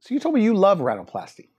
So you told me you love rhinoplasty.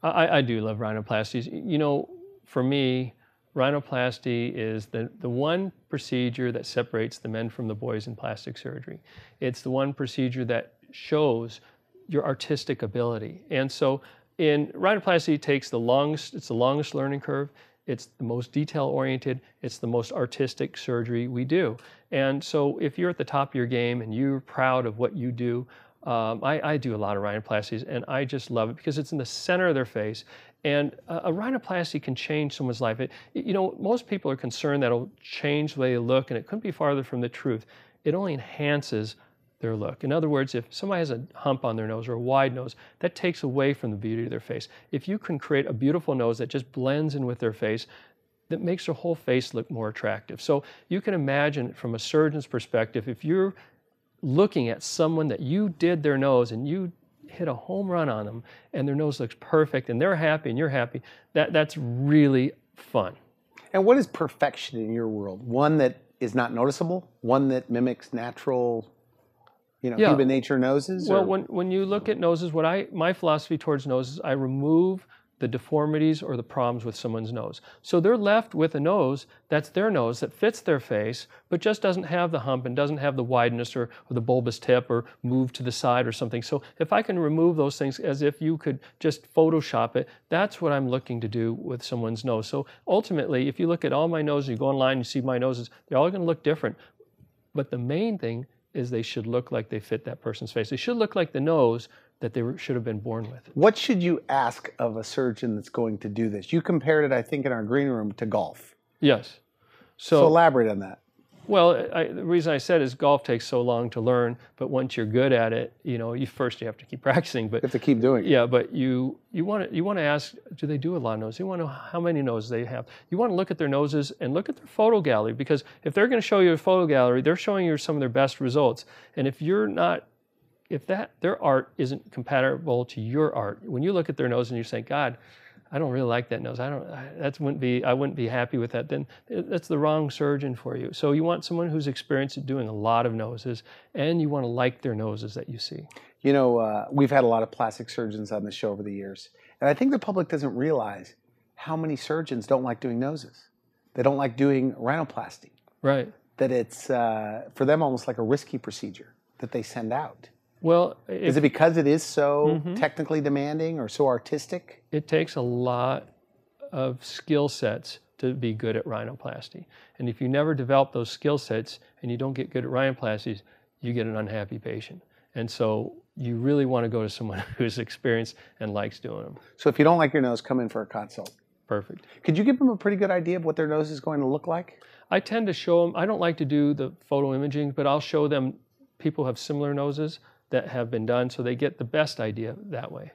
I do love rhinoplasties. You know, for me, rhinoplasty is the one procedure that separates the men from the boys in plastic surgery. It's the one procedure that shows your artistic ability. And so in rhinoplasty, it's the longest learning curve. It's the most detail-oriented. It's the most artistic surgery we do. And so if you're at the top of your game and you're proud of what you do, I do a lot of rhinoplasties, and I just love it because it's in the center of their face. And a rhinoplasty can change someone's life. You know, most people are concerned that it'll change the way they look, and it couldn't be farther from the truth. It only enhances their look. In other words, if somebody has a hump on their nose or a wide nose, that takes away from the beauty of their face. If you can create a beautiful nose that just blends in with their face, that makes their whole face look more attractive. So you can imagine from a surgeon's perspective, if you're looking at someone that you did their nose and you hit a home run on them and their nose looks perfect and they're happy and you're happy, that's really fun. And what is perfection in your world? One that is not noticeable? One that mimics natural, human nature noses? Well, when you look at noses, my philosophy towards noses, I remove the deformities or the problems with someone's nose. So they're left with a nose that's their nose that fits their face, but just doesn't have the hump and doesn't have the wideness or the bulbous tip or move to the side or something. So if I can remove those things as if you could just Photoshop it, that's what I'm looking to do with someone's nose. So ultimately, if you look at all my noses, you go online, you see my noses, they're all going to look different. But the main thing is they should look like they fit that person's face. They should look like the nose that they should have been born with. What should you ask of a surgeon that's going to do this? You compared it, I think, in our green room to golf. Yes. So elaborate on that. Well, the reason I said is golf takes so long to learn, but once you're good at it, you have to keep practicing. But you have to keep doing it. Yeah, but you want to ask, do they do a lot of noses? You want to know how many noses they have. You want to look at their noses and look at their photo gallery, because if they're going to show you a photo gallery, they're showing you some of their best results. And if their art isn't compatible to your art, when you look at their nose and you say, God, I don't really like that nose. I wouldn't be happy with that. Then that's the wrong surgeon for you. So you want someone who's experienced at doing a lot of noses, and you want to like their noses that you see. We've had a lot of plastic surgeons on the show over the years, and I think the public doesn't realize how many surgeons don't like doing noses. They don't like doing rhinoplasty. Right. That it's, for them, almost like a risky procedure that they send out. Well, is it because it is so technically demanding or so artistic? It takes a lot of skill sets to be good at rhinoplasty. And if you never develop those skill sets and you don't get good at rhinoplasties, you get an unhappy patient. And so you really want to go to someone who's experienced and likes doing them. So if you don't like your nose, come in for a consult. Perfect. Could you give them a pretty good idea of what their nose is going to look like? I tend to show them, I don't like to do the photo imaging, but I'll show them people who have similar noses that have been done, so they get the best idea that way.